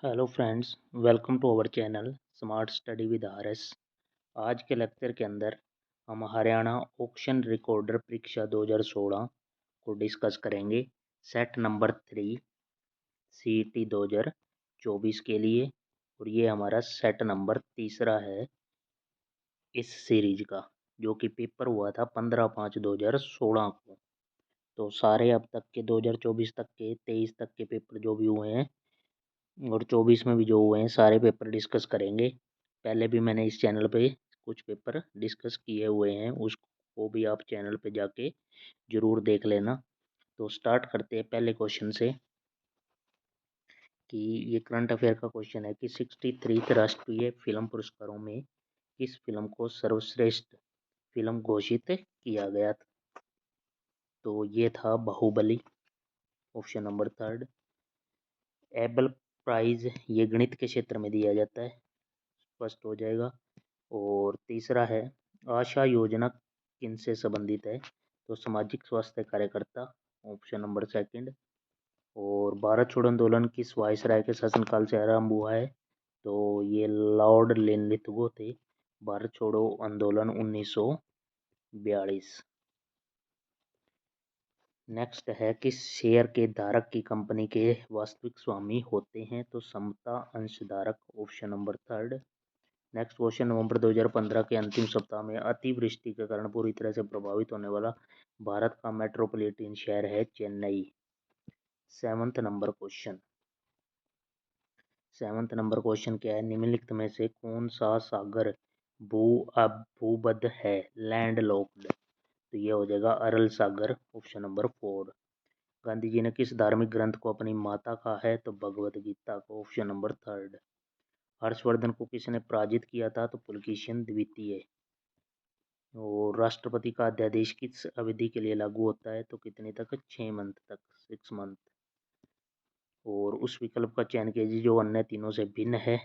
Hello friends, welcome to our channel smart study with R S. आज के lecture के अंदर हम हरियाणा ऑक्शन रिकॉर्डर परीक्षा 2016 को डिस्कस करेंगे। सेट नंबर 3 CET 2024 के लिए, और ये हमारा सेट नंबर तीसरा है इस सीरीज का, जो कि पेपर हुआ था 15/5/2016 को। तो सारे अब तक के 2024 तक के 23 तक के पेपर जो भी हुए हैं और 24 में भी जो हुए हैं सारे पेपर डिस्कस करेंगे। पहले भी मैंने इस चैनल पे कुछ पेपर डिस्कस किए हुए हैं, उसको भी आप चैनल पे जाके ज़रूर देख लेना। तो स्टार्ट करते हैं पहले क्वेश्चन से कि ये करंट अफेयर का क्वेश्चन है कि 63 राष्ट्रीय फिल्म पुरस्कारों में किस फिल्म को सर्वश्रेष्ठ फिल्म घोषित किया गया था। तो ये था Baahubali, option number third. Abel Prize ये गणित के क्षेत्र में दिया जाता है, स्पष्ट हो जाएगा। और तीसरा है आशा योजना किनसे संबंधित है, तो सामाजिक स्वास्थ्य कार्यकर्ता, ऑप्शन नंबर सेकंड। और भारत छोड़ो आंदोलन किस वायसराय के शासनकाल से आरंभ हुआ है, तो ये लॉर्ड लिनलिथगो थे। भारत छोड़ो आंदोलन 1942। नेक्स्ट है किस शेयर के धारक की कंपनी के वास्तविक स्वामी होते हैं, तो समता अंशधारक, option number third. Next question, नवंबर 2015 के अंतिम सप्ताह में अतिवृष्टि के कारण पूरी तरह से प्रभावित होने वाला भारत का मेट्रोपॉलिटन शहर है चेन्नई। सेवंथ नंबर क्वेश्चन क्या है, निम्नलिखित में से कौन सा सागर भू भूबद्ध है, लैंड लॉक्ड, तो ये हो जाएगा अरल सागर, ऑप्शन नंबर 4। गांधी जी ने किस धार्मिक ग्रंथ को अपनी माता कहा है, तो भगवद गीता को, ऑप्शन नंबर थर्ड। हर्षवर्धन को किसने पराजित किया था, तो पुलकेशिन द्वितीय। और राष्ट्रपति का अध्यादेश किस अवधि के लिए लागू होता है, तो कितने तक, 6 मंथ तक, 6 मंथ। और उस विकल्प का चयन कीजिए जो अन्य तीनों से भिन्न है,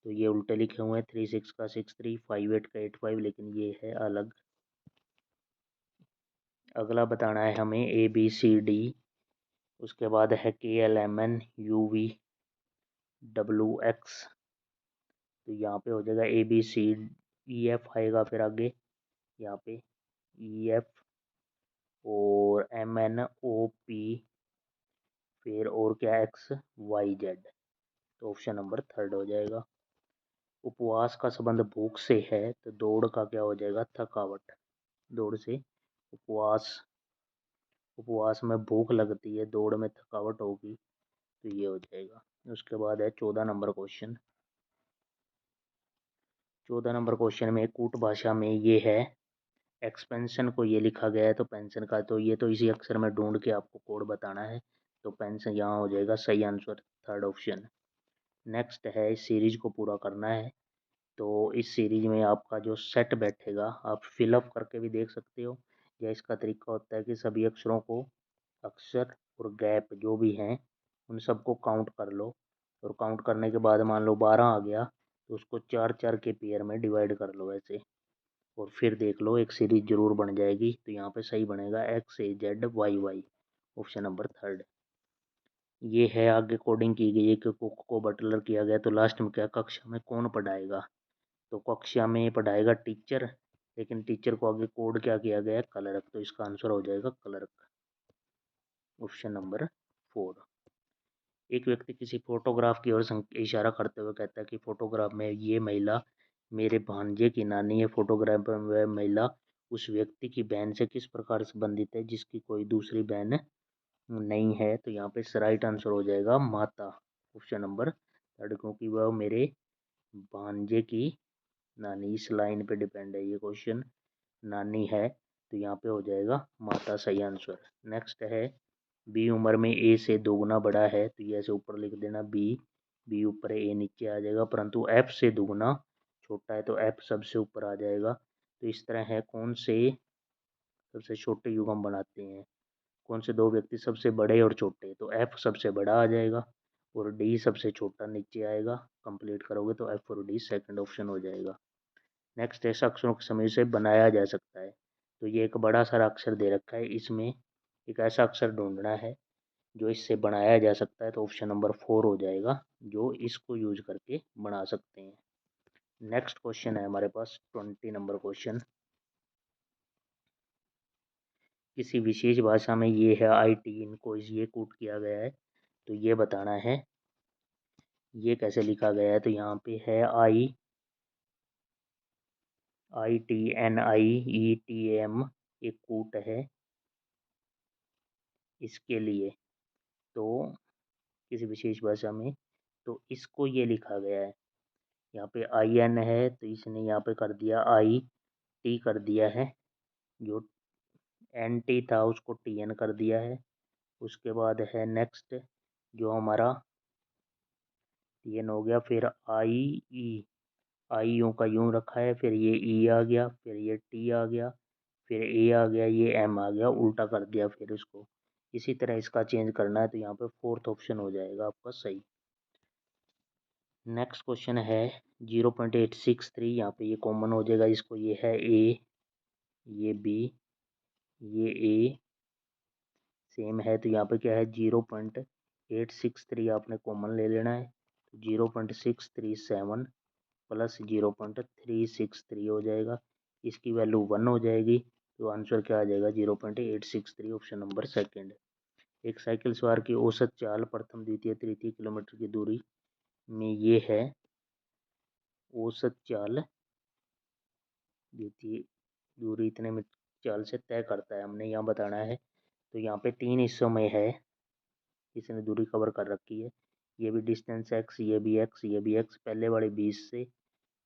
तो ये उल्टे लिखे हुए हैं, 36 का 63, 58 का 85, लेकिन ये है अलग। अगला बताना है हमें ABCD, उसके बाद है KLMNUVWX, तो यहाँ पे हो जाएगा ABCEF आएगा, फिर आगे यहाँ पे EF और MNOP, फिर और क्या XYZ, तो ऑप्शन नंबर थर्ड हो जाएगा। उपवास का संबंध भूख से है, तो दौड़ का क्या हो जाएगा, थकावट। दौड़ से उपवास, उपवास में भूख लगती है, दौड़ में थकावट होगी, तो ये हो जाएगा। उसके बाद है 14 नंबर क्वेश्चन। 14 नंबर क्वेश्चन में कूट भाषा में ये है, एक्सपेंशन को ये लिखा गया है, तो पेंशन का, तो ये तो इसी अक्षर में ढूंढ के आपको कोड बताना है, तो पेंशन यहाँ हो जाएगा सही आंसर, थर्ड ऑप्शन। नेक्स्ट है इस सीरीज को पूरा करना है, तो इस सीरीज में आपका जो सेट बैठेगा आप फिलअप करके भी देख सकते हो, या इसका तरीका होता है कि सभी अक्षरों को, अक्षर और गैप जो भी हैं उन सबको काउंट कर लो, और काउंट करने के बाद मान लो 12 आ गया, तो उसको 4 4 के पेयर में डिवाइड कर लो ऐसे, और फिर देख लो एक सीरीज जरूर बन जाएगी। तो यहाँ पे सही बनेगा XAZYY, ऑप्शन नंबर थर्ड। ये है आगे कोडिंग की गई है कि कुक को बटलर किया गया, तो लास्ट में क्या, कक्षा में कौन पढ़ाएगा, तो कक्षा में पढ़ाएगा टीचर, लेकिन टीचर को आगे कोड क्या किया गया है, क्लर्क, तो इसका आंसर हो जाएगा क्लर्क, ऑप्शन नंबर 4। एक व्यक्ति किसी फोटोग्राफ की ओर इशारा करते हुए कहता है कि फोटोग्राफ में ये महिला मेरे भांजे की नानी है। फोटोग्राफ में वह महिला उस व्यक्ति की बहन से किस प्रकार संबंधित है जिसकी कोई दूसरी बहन नहीं है, तो यहाँ पे राइट आंसर हो जाएगा माता, ऑप्शन नंबर थर्ड, क्योंकि वह मेरे भांजे की नानी, इस लाइन पे डिपेंड है ये क्वेश्चन, नानी है, तो यहाँ पे हो जाएगा माता, सही आंसर। नेक्स्ट है बी उम्र में ए से दोगुना बड़ा है, तो ये ऐसे ऊपर लिख देना बी ऊपर है, ए नीचे आ जाएगा, परंतु एफ से दोगुना छोटा है, तो एफ सबसे ऊपर आ जाएगा। तो इस तरह है कौन से सबसे छोटे युग्म बनाते हैं, कौन से दो व्यक्ति सबसे बड़े और छोटे, तो एफ सबसे बड़ा आ जाएगा और डी सबसे छोटा नीचे आएगा। कंप्लीट करोगे तो एफ और डी सेकंड ऑप्शन हो जाएगा। नेक्स्ट ऐसा अक्षरों के समूह से बनाया जा सकता है, तो ये एक बड़ा सारा अक्षर दे रखा है, इसमें एक ऐसा अक्षर ढूंढना है जो इससे बनाया जा सकता है, तो ऑप्शन नंबर 4 हो जाएगा, जो इसको यूज करके बना सकते हैं। नेक्स्ट क्वेश्चन है हमारे पास 20 नंबर क्वेश्चन। किसी विशेष भाषा में ये है IT, इनको ये कोट किया गया है, तो ये बताना है ये कैसे लिखा गया है। तो यहाँ पे है ITNIETM, एक कूट है इसके लिए। तो किसी विशेष भाषा में, तो इसको ये लिखा गया है, यहाँ पे IN है तो इसने यहाँ पे कर दिया IT कर दिया है, जो NT था उसको TN कर दिया है। उसके बाद है नेक्स्ट जो हमारा TN हो गया, फिर आई यूं का यूं रखा है, फिर ये E आ गया, फिर ये T आ गया, फिर A आ गया, ये M आ गया, उल्टा कर दिया फिर इसको। इसी तरह इसका चेंज करना है, तो यहाँ पे 4th ऑप्शन हो जाएगा आपका सही। नेक्स्ट क्वेश्चन है 0.863, यहाँ पे ये कॉमन हो जाएगा, इसको ये है A, ये B, ये A सेम है, तो यहाँ पे क्या है 0.863 आपने कॉमन ले लेना है, तो 0.637 प्लस 0.363 हो जाएगा, इसकी वैल्यू 1 हो जाएगी, तो आंसर क्या आ जाएगा 0.863, ऑप्शन नंबर सेकेंड। एक साइकिल सवार की औसत चाल प्रथम द्वितीय तृतीय किलोमीटर की दूरी में ये है, औसत चाल द्वितीय दूरी इतने में चाल से तय करता है, हमने यहाँ बताना है। तो यहाँ पे 3 हिस्सों में है, इसने दूरी कवर कर रखी है, ये भी डिस्टेंस x, ये भी x, ये भी x, पहले वाले 20 से,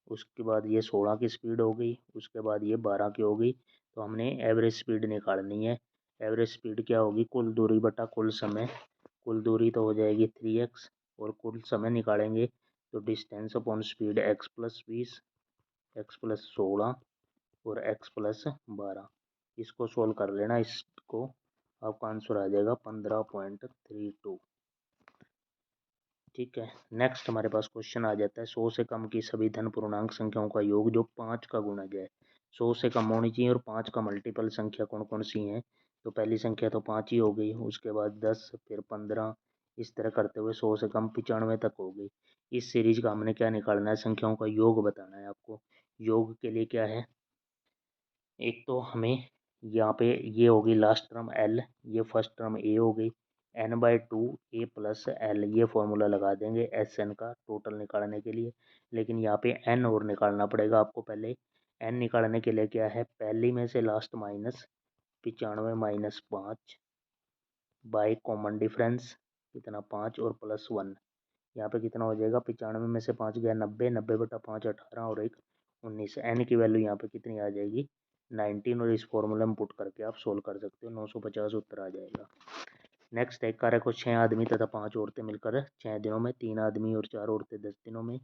उसके बाद ये 16 की स्पीड हो गई, उसके बाद ये 12 की हो गई, तो हमने एवरेज स्पीड निकालनी है। एवरेज स्पीड क्या होगी, कुल दूरी बटा कुल समय, कुल दूरी तो हो जाएगी 3x, और कुल समय निकालेंगे तो distance upon speed x plus 20, x plus 16 और x प्लस 12। इसको सोल्व कर लेना, इसको आपका आंसर आ जाएगा 15.32। ठीक है, नेक्स्ट हमारे पास क्वेश्चन आ जाता है 100 से कम की सभी धन पूर्णांक संख्याओं का योग जो 5 का गुणज है। 100 से कम होनी चाहिए और 5 का मल्टीपल संख्या कौन कौन सी हैं, तो पहली संख्या तो 5 ही हो गई, उसके बाद 10, फिर 15, इस तरह करते हुए 100 से कम 95 तक हो गई। इस सीरीज का हमने क्या निकालना है, संख्याओं का योग बताना है आपको। योग के लिए क्या है, एक तो हमें यहाँ पे ये होगी लास्ट टर्म L, ये फर्स्ट टर्म A हो गई, n/2 A प्लस L, ये फॉर्मूला लगा देंगे SN का टोटल निकालने के लिए। लेकिन यहाँ पे N और निकालना पड़ेगा आपको पहले। N निकालने के लिए क्या है, पहली में से last minus 95 minus 5 by common difference कितना 5 और प्लस 1, यहाँ पे कितना हो जाएगा, 95 में से 5 गया 90, 90 बटा 5 18 और एक 19। एन की वैल्यू यहाँ पे कितनी आ जाएगी 19, और इस फॉर्मूला में पुट करके आप सोल्व कर सकते हो, 950 उत्तर आ जाएगा। नेक्स्ट है, कार्य को 6 आदमी तथा 5 औरतें मिलकर 6 दिनों में, 3 आदमी और 4 औरतें 10 दिनों में,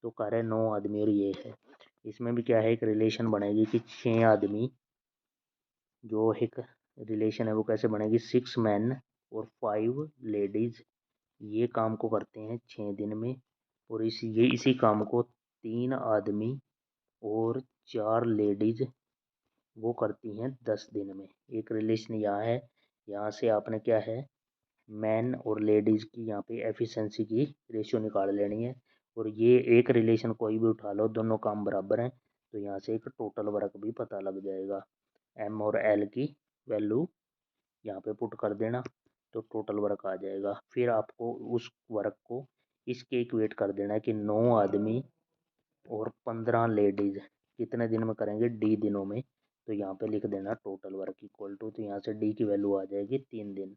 तो कार्य 9 आदमी और ये है। इसमें भी क्या है, एक रिलेशन बनेगी कि 6 आदमी, जो एक रिलेशन है वो कैसे बनेगी, 6 मैन और 5 लेडीज ये काम को करते हैं 6 दिन में, और इसी काम को 3 आदमी और 4 लेडीज वो करती हैं 10 दिन में। एक रिलेशन यहाँ है, यहाँ से आपने क्या है, मैन और लेडीज की यहाँ पे एफिशिएंसी की रेशियो निकाल लेनी है, और ये एक रिलेशन कोई भी उठा लो, दोनों काम बराबर हैं, तो यहाँ से एक टोटल वर्क भी पता लग जाएगा। M और L की वैल्यू यहाँ पे पुट कर देना, तो टोटल वर्क आ जाएगा। फिर आपको उस वर्क को इसके इक्वेट कर देना है कि 9 आदमी और 15 लेडीज कितने दिन में करेंगे, D दिनों में, तो यहाँ पे लिख देना टोटल वर्क इक्वल टू, तो यहाँ से D की वैल्यू आ जाएगी 3 दिन।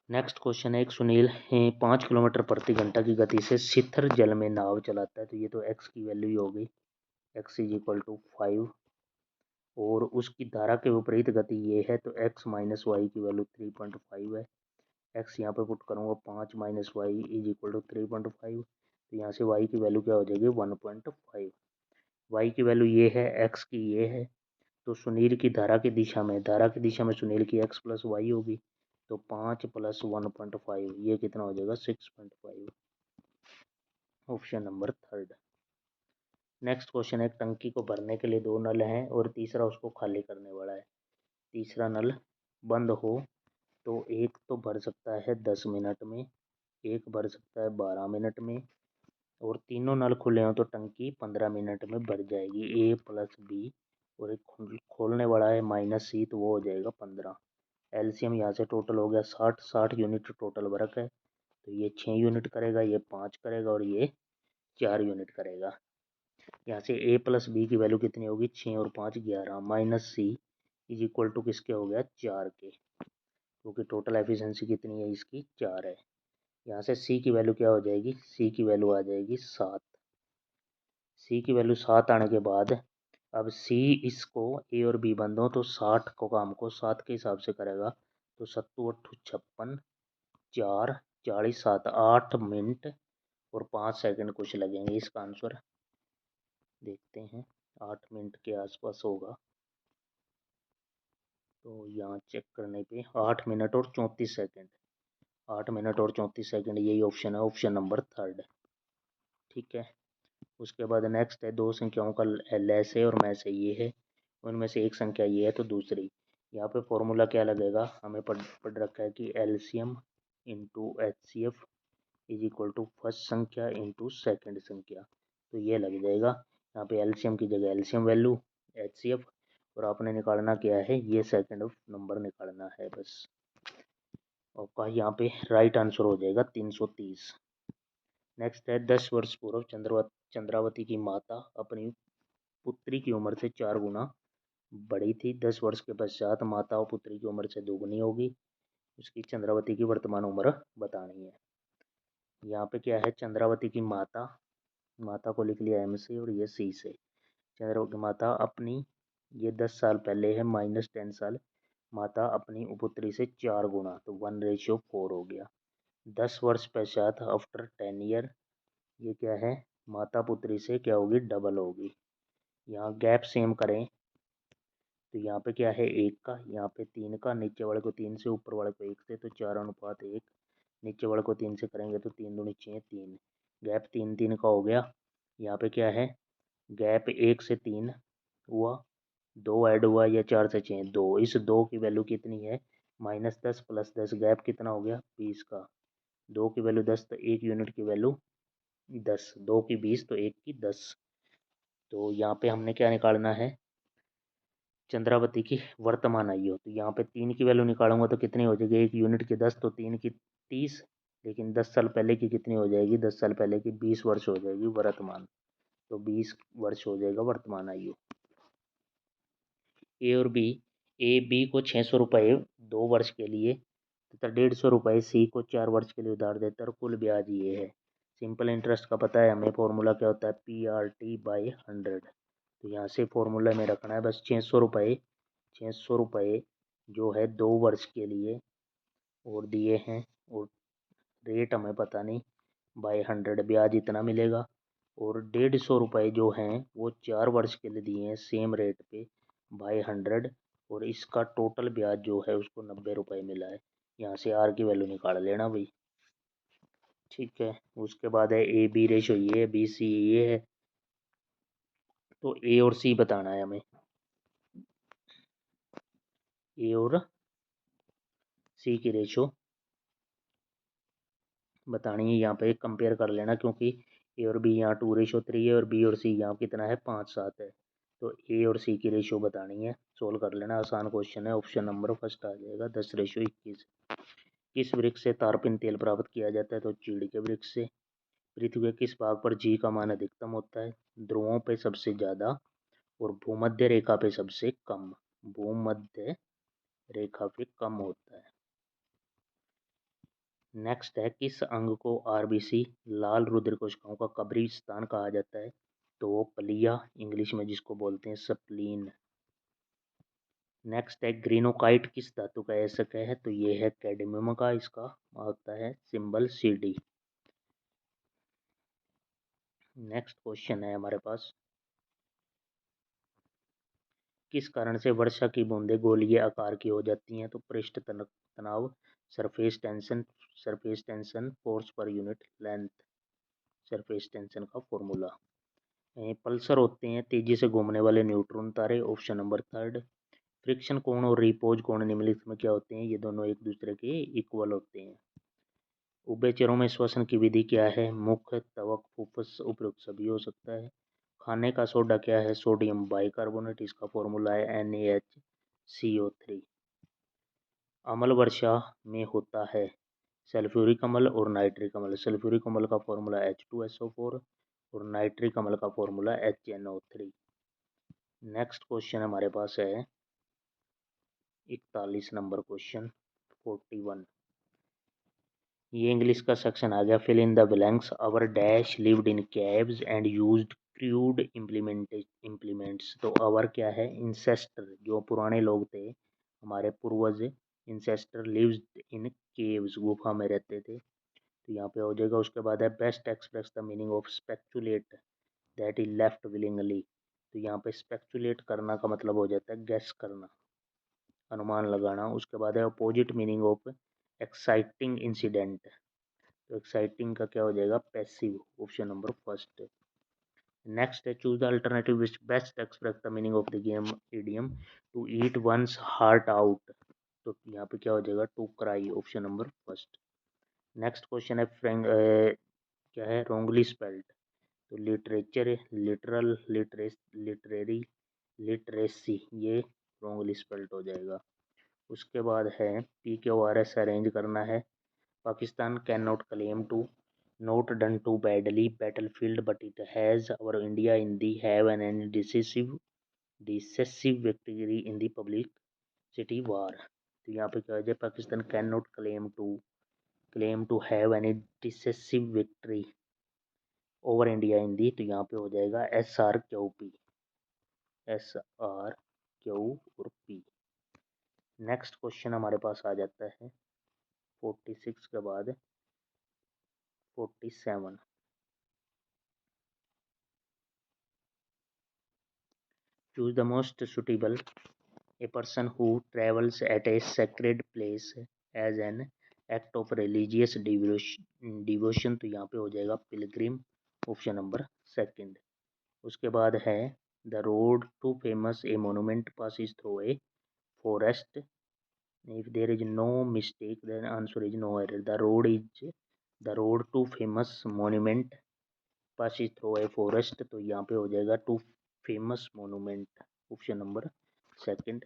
नेक्स्ट क्वेश्चन है, एक सुनील 5 किलोमीटर प्रति घंटा की गति से शिथिर जल में नाव चलाता है, तो ये तो x की वैल्यू ही होगी, x इज इक्वल टू 5, और उसकी धारा के विपरीत गति ये है, तो x माइनस वाई की वैल्यू 3.5 है। x यहाँ पे पुट करूँगा 5 minus y is equal to 3.5, तो यहाँ से y की वैल्यू क्या हो जाएगी 1.5। y की वैल्यू ये है, x की ये है, तो सुनील की धारा की दिशा में सुनील की x प्लस वाई होगी, तो 5 प्लस 1.5 ये कितना हो जाएगा 6.5, option number third. Next question है, एक टंकी को भरने के लिए 2 नल हैं और तीसरा उसको खाली करने वाला है। तीसरा नल बंद हो तो एक तो भर सकता है 10 मिनट में, एक भर सकता है 12 मिनट में, और तीनों नल खुले हों तो टंकी 15 मिनट में भर जाएगी। ए प्लस बी, और एक खोलने वाला है माइनस सी, तो वो हो जाएगा 15। एलसीएम यहाँ से टोटल हो गया 60, 60 यूनिट टोटल वर्क है, तो ये 6 यूनिट करेगा, ये 5 करेगा, और ये 4 यूनिट करेगा। यहाँ से ए प्लस बी की वैल्यू कितनी होगी, 6 और 5 11, minus c is equal to किसके हो गया, 4 के, क्योंकि टोटल एफिशिएंसी कितनी है इसकी, 4 है। यहाँ से सी की वैल्यू क्या हो जाएगी, सी की वैल्यू आ जाएगी 7। सी की वैल्यू 7 आने के बाद अब सी इसको ए और बी बंद हो तो 60 को काम को 7 के हिसाब से करेगा, तो 7×8 = 56, 4 40 7 8 मिनट और 5 सेकंड कुछ लगेंगे। इसका आंसर देखते हैं, 8 मिनट के आसपास होगा। तो यहाँ चेक करने पे 8 मिनट और 34 सेकंड, 8 मिनट और 34 सेकंड, यही ऑप्शन है, ऑप्शन नंबर 3। ठीक है। उसके बाद नेक्स्ट है, दो संख्याओं का लेस है और मैस है, ये है, उनमें से एक संख्या ये है तो दूसरी। यहाँ पे फॉर्मूला क्या लगेगा, हमें पढ़ रखा है कि LCM into HCF is equal to first संख्या इंटू सेकेंड संख्या, तो ये लग जाएगा। यहाँ पे एलसीएम की जगह एलसीएम वैल्यू एचसीएफ, और आपने निकालना क्या है, ये सेकेंड नंबर निकालना है बस। आपका यहाँ पे राइट आंसर हो जाएगा 330। नेक्स्ट है, 10 वर्ष पूर्व चंद्रावती की माता अपनी पुत्री की उम्र से 4 गुना बड़ी थी। 10 वर्ष के पश्चात माता और पुत्री की उम्र से दोगुनी होगी। उसकी चंद्रावती की वर्तमान उम्र बतानी है। यहाँ पे क्या है, चंद्रावती की माता, माता को लिख लिया एम से और ये सी से। चंद्रावती की माता अपनी, ये 10 साल पहले है, -10 साल, माता अपनी पुत्री से 4 गुना, तो 1:4 हो गया। 10 वर्ष पश्चात आफ्टर 10 ईयर, ये क्या है, माता पुत्री से क्या होगी, डबल होगी। यहाँ गैप सेम करें तो यहाँ पे क्या है, 1 का, यहाँ पे 3 का, नीचे वाले को 3 से ऊपर वाले को 1 से, तो 4:1, नीचे वाले को 3 से करेंगे तो 3 दूनी 6, 3, गैप 3 3 का हो गया। यहाँ पे क्या है, गैप 1 से 3 हुआ, 2 ऐड हुआ, या 4 से 6 2, इस 2 की वैल्यू कितनी है, -10 + 10, गैप कितना हो गया, 20 का। 2 की वैल्यू 10 तो 1 यूनिट की वैल्यू 10, 2 की 20 तो 1 की 10। तो यहाँ पे हमने क्या निकालना है, चंद्रावती की वर्तमान आयु। तो यहाँ पे 3 की वैल्यू निकालूंगा तो कितनी हो जाएगी, 1 यूनिट की 10 तो 3 की 30, लेकिन 10 साल पहले की कितनी हो जाएगी, 10 साल पहले की 20 वर्ष हो जाएगी वर्तमान, तो 20 वर्ष हो जाएगा वर्तमान आयु। ए और बी, ए बी को 600 रुपये 2 वर्ष के लिए तथा 150 रुपये सी को 4 वर्ष के लिए उधार देता है और कुल ब्याज ये है। सिंपल इंटरेस्ट का पता है हमें, फॉर्मूला क्या होता है, PRT/100। तो यहाँ से फॉर्मूला में रखना है बस 600 रुपये, 600 रुपये जो है 2 वर्ष के लिए और दिए हैं, और रेट हमें पता नहीं, /100 ब्याज इतना मिलेगा, और 150 रुपये जो हैं वो 4 वर्ष के लिए दिए हैं सेम रेट पे /100, और इसका टोटल ब्याज जो है उसको 90 रुपये मिला है। यहाँ से आर की वैल्यू निकाल लेना भाई। ठीक है। उसके बाद है ए बी रेशो, ये है, बी सी ये है, तो ए और सी बताना है हमें, ए और सी की रेशो बतानी है। यहाँ पे कंपेयर कर लेना, क्योंकि ए और बी यहाँ 2:3 है और बी और सी यहाँ कितना है, 5:7 है। तो ए और सी की रेशो बतानी है, सोल्व कर लेना, आसान क्वेश्चन है। ऑप्शन नंबर फर्स्ट आ जाएगा, 10:21। किस वृक्ष से तारपीन तेल प्राप्त किया जाता है, तो चीड़ के वृक्ष से। पृथ्वी के किस भाग पर जी का मान अधिकतम होता है, ध्रुवों पे सबसे ज़्यादा और भूमध्य रेखा पे सबसे कम, भूमध्य रेखा पे कम होता है। नेक्स्ट है, किस अंग को आरबीसी लाल रुधिर कोशिकाओं का कब्रिस्तान कहा जाता है, तो पलिया, इंग्लिश में जिसको बोलते हैं स्प्लीन। नेक्स्ट है, ग्रीनोकाइट किस धातु का ऐसक है, तो ये है कैडमियम का, इसका होता है सिंबल CD। नेक्स्ट क्वेश्चन है हमारे पास, किस कारण से वर्षा की बूंदें गोलीय आकार की हो जाती हैं, तो पृष्ठ तनाव, surface tension, force per unit length. Surface tension का फॉर्मूला, पल्सर होते हैं तेजी से घूमने वाले न्यूट्रॉन तारे, ऑप्शन नंबर 3। फ्रिक्शन कोण और रिपोज कोण निम्नलिखित में क्या होते हैं? ये दोनों एक दूसरे के इक्वल होते हैं। उभयचरों में श्वसन की विधि क्या है? मुख, त्वक, फुफ्फुस, उपयुक्त सभी हो सकता है। खाने का सोडा क्या है? सोडियम बाइकार्बोनेट, इसका फॉर्मूला है NaHCO3। अम्ल वर्षा में होता है सल्फ्यूरिक अम्ल और नाइट्रिक अम्ल। सल्फ्यूरिक अम्ल का फॉर्मूला H2SO4 और नाइट्रिक अम्ल का फॉर्मूला HNO3। नेक्स्ट क्वेश्चन हमारे पास है 41 नंबर क्वेश्चन 41। ये इंग्लिश का सेक्शन आ गया। Fill in the blanks. Our dash lived in caves and used crude implements. तो अवर क्या है? इंसेस्टर, जो पुराने लोग थे हमारे पूर्वज, इंसेस्टर लिव्ड इन केव्स, गुफा में रहते थे। तो यहाँ पे हो जाएगा। उसके बाद है best express the meaning of speculate that is left willingly. तो यहाँ पे स्पेक्चुलेट करना का मतलब हो जाता है गैस करना, अनुमान लगाना। उसके बाद है opposite meaning of exciting incident. तो एक्साइटिंग का क्या हो जाएगा? Passive, option number first. Next है choose the alternative which best express the meaning of the game idiom to eat one's heart out. तो यहाँ पे क्या हो जाएगा? To cry, option number first. Next question है क्या है? Wrongly spelled. तो लिटरेचर, लिटरल, लिटरेरी, लिटरेसी, ये रोंगली स्पेल्ड हो जाएगा। उसके बाद है PQRS अरेंज करना है। Pakistan can not claim to not done too badly battlefield but it has our India in the have an decisive victory in the publicity war। तो यहाँ पे क्या हो जाए? Pakistan can not claim to have any decisive victory over India in the. तो यहाँ पे हो जाएगा SRQP, SRQ और P। नेक्स्ट क्वेश्चन हमारे पास आ जाता है 46 के बाद 47। Choose the most suitable. A person who travels at a sacred place as an act of religious devotion। तो यहाँ पे हो जाएगा पिलग्रिम, ऑप्शन नंबर सेकंड। उसके बाद है the road to famous a monument passes through a forest। if there is no mistake then answer is no error। the road to famous monument passes through a forest। तो यहाँ पे हो जाएगा to famous monument, option number second.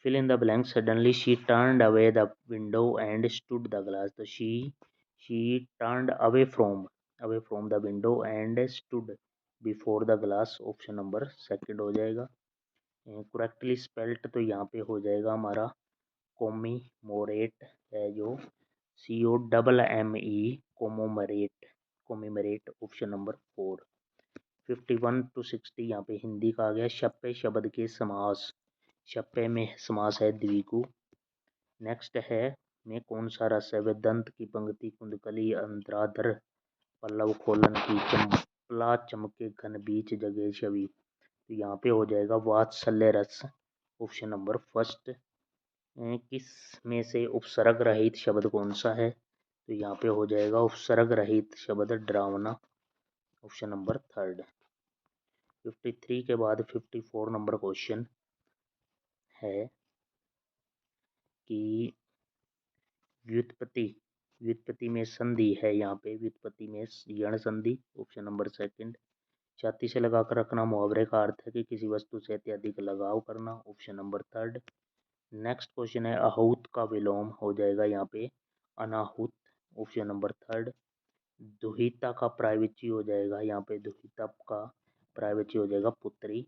Fill in the blank. Suddenly she turned away the window and stood the glass। तो she turned away from the window and stood before the glass, option number second हो जाएगा। Correctly spelt तो यहाँ पे हो जाएगा हमारा कोमीमोरेट है, जो COMME, कोमीमोरेट, ऑप्शन नंबर 4। 51 to 60 यहाँ पे हिंदी का आ गया। शप्पे शब्द के समास। शप्पे में समास है द्विगु। नेक्स्ट है में कौन सा रस है? वेदांत की पंक्ति, कुंदकली, अंतराधर, पल्लव खोलन की, चंपला चमके घन बीच जगे छवि। तो यहाँ पे हो जाएगा वात्सल्य रस, ऑप्शन नंबर फर्स्ट। किस में से उपसर्ग रहित शब्द कौन सा है? तो यहाँ पे हो जाएगा उपसर्ग रहित शब्द डरावना, ऑप्शन नंबर थर्ड। 53 के बाद 54 नंबर क्वेश्चन है कि व्युत्पत्ति में संधि है। यहाँ पे व्युत्पत्ति में यण संधि, ऑप्शन नंबर सेकंड। छाती से लगाकर रखना मुहावरे का अर्थ है कि किसी वस्तु से अत्यधिक लगाव करना, option number third. Next question है आहूत का विलोम हो जाएगा यहाँ पे अनाहुत, ऑप्शन नंबर थर्ड। दुहिता का प्रायविची हो जाएगा यहाँ पे दुहिता का प्रायविची हो जाएगा पुत्री।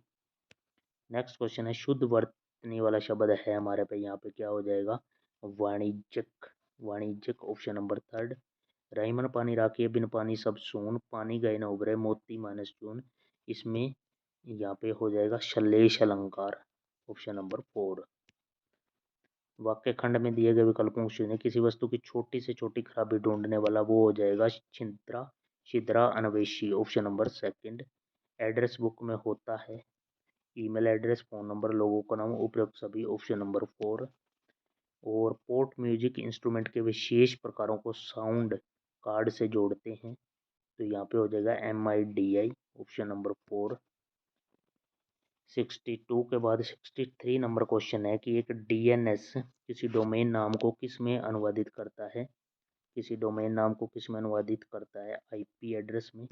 नेक्स्ट क्वेश्चन है शुद्ध वर्तनी वाला शब्द है हमारे पे, यहाँ पे क्या हो जाएगा? वाणिज्यक, वाणिज्यक, ऑप्शन नंबर थर्ड। रहीमन पानी राखिए बिन पानी सब सून, पानी गए न उभरे मोती माइनस चून। इसमें यहाँ पे हो जाएगा शलेष अलंकार, ऑप्शन नंबर 4। वाक्य खंड में दिए गए विकल्पों को चुनें। किसी वस्तु की छोटी से छोटी खराबी ढूंढने वाला वो हो जाएगा छिद्रा अन्वेषी, option number second. Address book में होता है ईमेल एड्रेस, फोन नंबर, लोगों का नाम, उपयुक्त सभी, ऑप्शन नंबर 4। और पोर्ट म्यूजिक इंस्ट्रूमेंट के विशेष प्रकारों को साउंड कार्ड से जोड़ते हैं। तो यहाँ पे हो जाएगा MIDI, ऑप्शन नंबर 4। 62 के बाद 63 नंबर क्वेश्चन है कि एक डीएनएस किसी डोमेन नाम को किस में अनुवादित करता है। किसी डोमेन नाम को किस में अनुवादित करता है, आईपी एड्रेस में।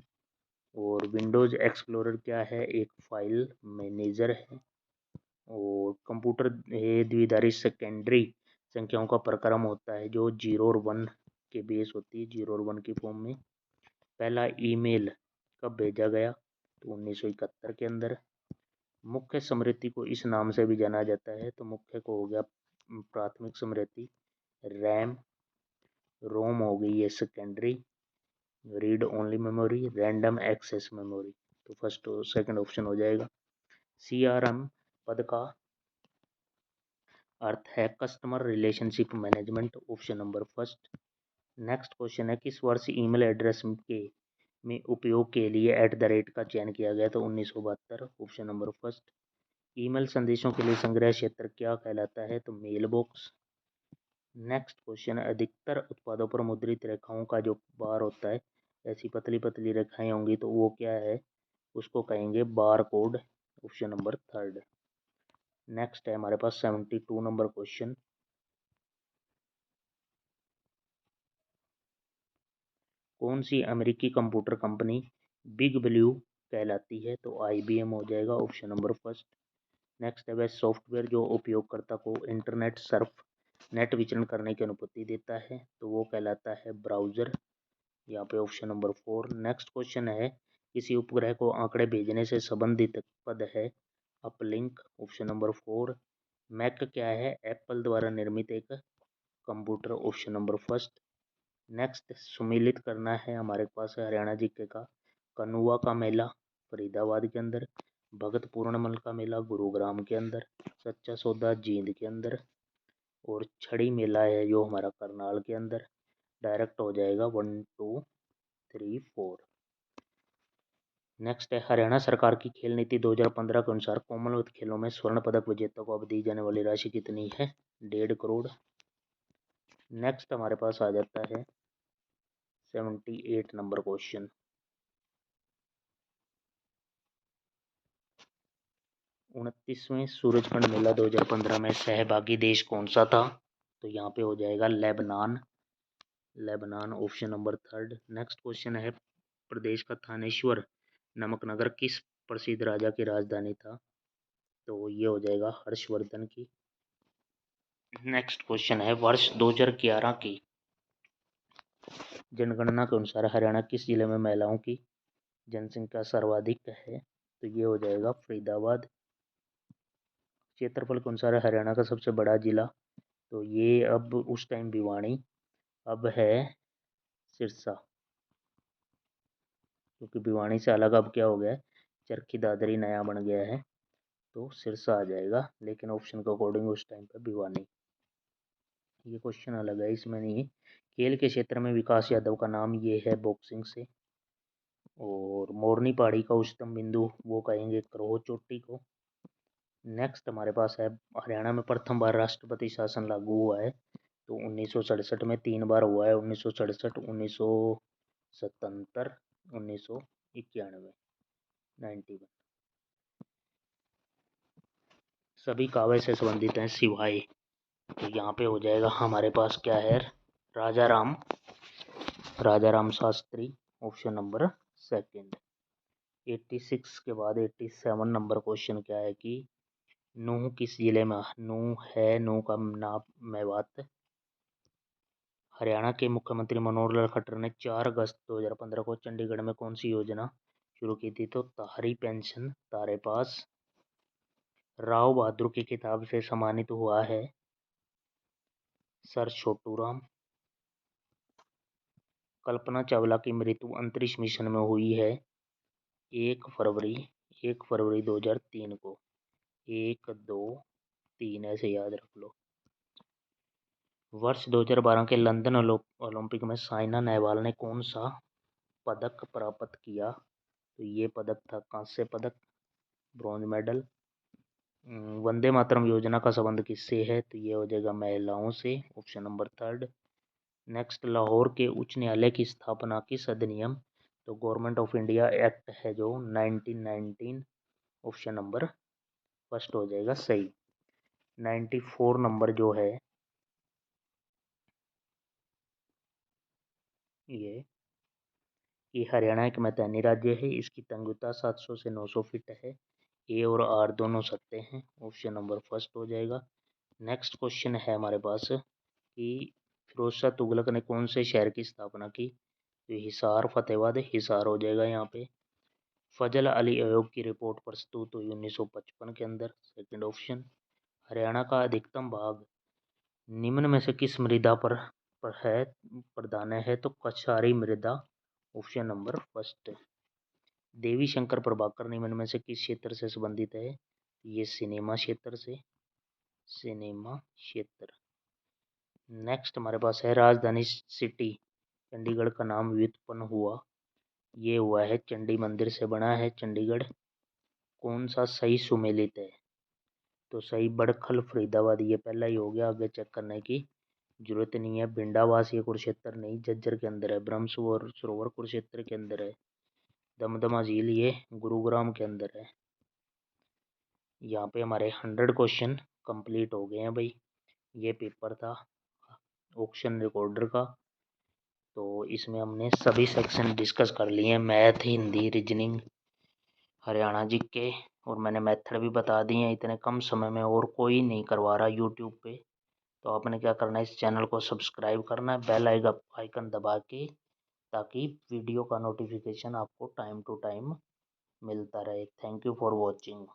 और विंडोज़ एक्सप्लोरर क्या है, एक फाइल मैनेजर है। और कंप्यूटर है द्विआधारी सेकेंडरी संख्याओं का प्रक्रम होता है जो 0 और 1 के बेस होती है, 0 और 1 की फॉर्म में। पहला ईमेल कब भेजा गया, तो 1971 के अंदर। मुख्य स्मृति को इस नाम से भी जाना जाता है, तो मुख्य को हो गया प्राथमिक स्मृति रैम, रोम हो गई है secondary, read only memory, random access memory. तो फर्स्ट सेकंड ऑप्शन हो जाएगा। सीआरएम पद का अर्थ है customer relationship management, option number first. Next question है किस वर्ष ईमेल एड्रेस के में उपयोग के लिए @ का चयन किया गया, तो 1972, ऑप्शन नंबर फर्स्ट। ईमेल संदेशों के लिए संग्रह क्षेत्र क्या कहलाता है, तो मेल बॉक्स। नेक्स्ट क्वेश्चन, अधिकतर उत्पादों पर मुद्रित रेखाओं का जो बार होता है, ऐसी पतली पतली रेखाएं होंगी तो वो क्या है, उसको कहेंगे bar code, option number third. Next है हमारे पास 72 नंबर क्वेश्चन, कौन सी अमेरिकी कंप्यूटर कंपनी बिग ब्लू कहलाती है, तो IBM हो जाएगा, ऑप्शन नंबर फर्स्ट। नेक्स्ट है वह सॉफ्टवेयर जो उपयोगकर्ता को इंटरनेट सर्फ नेट विचरण करने की अनुमति देता है, तो वो कहलाता है ब्राउज़र, यहाँ पे ऑप्शन नंबर 4। नेक्स्ट क्वेश्चन है किसी उपग्रह को आंकड़े भेजने से संबंधित पद है अपलिंक, ऑप्शन नंबर 4। मैक क्या है, एप्पल द्वारा निर्मित एक computer, option number first. Next सुमेलित करना है हमारे पास है हरियाणा जीके का, कनुआ का मेला फरीदाबाद के अंदर, भगत पूर्णिमल का मेला गुरुग्राम के अंदर, सच्चा सौदा जींद के अंदर, और छड़ी मेला है जो हमारा करनाल के अंदर। डायरेक्ट हो जाएगा 1 2 3 4। नेक्स्ट है हरियाणा सरकार की खेल नीति 2015 के अनुसार कॉमनवेल्थ खेलों में स्वर्ण पदक विजेता को अब दी जाने वाली राशि कितनी है, 1.5 करोड़। नेक्स्ट हमारे पास आ जाता है 78 नंबर क्वेश्चन, 29वें सूरजखंड मेला 2015 में सहभागी देश कौन सा था, तो यहाँ पे हो जाएगा Lebanon, Lebanon, option number third. Next question है प्रदेश का थानेश्वर नामक नगर किस प्रसिद्ध राजा की राजधानी था, तो ये हो जाएगा हर्षवर्धन की। नेक्स्ट क्वेश्चन है वर्ष 2011 की जनगणना के अनुसार हरियाणा किस जिले में महिलाओं की जनसंख्या सर्वाधिक है, तो ये हो जाएगा फरीदाबाद। क्षेत्रफल के अनुसार हरियाणा का सबसे बड़ा जिला, तो ये अब उस टाइम भिवानी, अब है सिरसा, क्योंकि भिवानी से अलग अब क्या हो गया है, चरखी दादरी नया बन गया है, तो सिरसा आ जाएगा, लेकिन ऑप्शन के अकॉर्डिंग उस टाइम पर भिवानी। ये क्वेश्चन अलग है, इसमें नहीं है। खेल के क्षेत्र में विकास यादव का नाम ये है बॉक्सिंग से। और मोरनी पहाड़ी का उच्चतम बिंदु वो कहेंगे करोह चोटी को। नेक्स्ट हमारे पास है हरियाणा में प्रथम बार राष्ट्रपति शासन लागू हुआ है, तो 1967 में 3 बार हुआ है, 1967, 1977, 1991, 91। सभी काव्य से संबंधित हैं सिवाय, तो यहाँ पे हो जाएगा हमारे पास क्या है, Raja Ram, Raja Ram Shastri, option number second. 86 के बाद 87 नंबर क्वेश्चन क्या है कि नूह किस जिले में, नूह है, नूह का नाम मेवात। हरियाणा के मुख्यमंत्री मनोहर लाल खट्टर ने 4 अगस्त 2015 को चंडीगढ़ में कौन सी योजना शुरू की थी, तो ताहरी पेंशन तारे पास। राव बहादुर की किताब से सम्मानित हुआ है सर छोटू राम। कल्पना चावला की मृत्यु अंतरिक्ष मिशन में हुई है 1 फरवरी, 1 फरवरी 2003 को, 1 2 3 ऐसे याद रख लो। वर्ष 2012 के लंदन ओलंपिक में साइना नेहवाल ने कौन सा पदक प्राप्त किया, तो ये पदक था कांस्य पदक, ब्रॉन्ज मेडल। वंदे मातरम योजना का संबंध किससे है, तो ये हो जाएगा महिलाओं से, option number third. Next Lahore के उच्च न्यायालय की स्थापना किस अधिनियम, तो गवर्नमेंट ऑफ इंडिया एक्ट है जो 1919, ऑप्शन नंबर फर्स्ट हो जाएगा सही। 94 नंबर जो है ये कि हरियाणा एक मैदानी राज्य है, इसकी तंगुता 700 से 900 फीट है। ए और आर दोनों सत्य हैं, ऑप्शन नंबर फर्स्ट हो जाएगा। नेक्स्ट क्वेश्चन है हमारे पास कि फिरोज शाह तुगलक ने कौन से शहर की स्थापना की? तो हिसार, फतेहाबाद, हिसार हो जाएगा यहाँ पे। फजल अली आयोग की रिपोर्ट प्रस्तुत हुई 1955 के अंदर, सेकंड ऑप्शन। हरियाणा का अधिकतम भाग निम्न में से किस मृदा पर है प्रधान है? तो कछारी मृदा, ऑप्शन नंबर फर्स्ट। देवी शंकर प्रभाकर निम्न में से किस क्षेत्र से संबंधित है? ये सिनेमा क्षेत्र से, सिनेमा क्षेत्र। नेक्स्ट हमारे पास है राजधानी सिटी चंडीगढ़ का नाम व्युत्पन्न हुआ, ये हुआ है चंडी मंदिर से बना है चंडीगढ़। कौन सा सही सुमेलित है? तो सही बड़खल फरीदाबाद, ये पहला ही हो गया, आगे चेक करने की जरूरत नहीं है। भिंडावास ये कुरुक्षेत्र नहीं, झज्जर के अंदर है। ब्रह्म सरोवर कुरुक्षेत्र के अंदर है। दमदमा झील ये गुरुग्राम के अंदर है। यहाँ पे हमारे 100 क्वेश्चन कंप्लीट हो गए हैं भाई। ये पेपर था ऑक्शन रिकॉर्डर का, तो इसमें हमने सभी सेक्शन डिस्कस कर लिए हैं, math, Hindi, reasoning, Haryana GK, और मैंने मेथड भी बता दिए हैं। इतने कम समय में और कोई नहीं करवा रहा यूट्यूब पे। तो आपने क्या करना है, इस चैनल को सब्सक्राइब करना है, बेल आइकन दबा के, ताकि वीडियो का नोटिफिकेशन आपको टाइम टू टाइम मिलता रहे। Thank you for watching.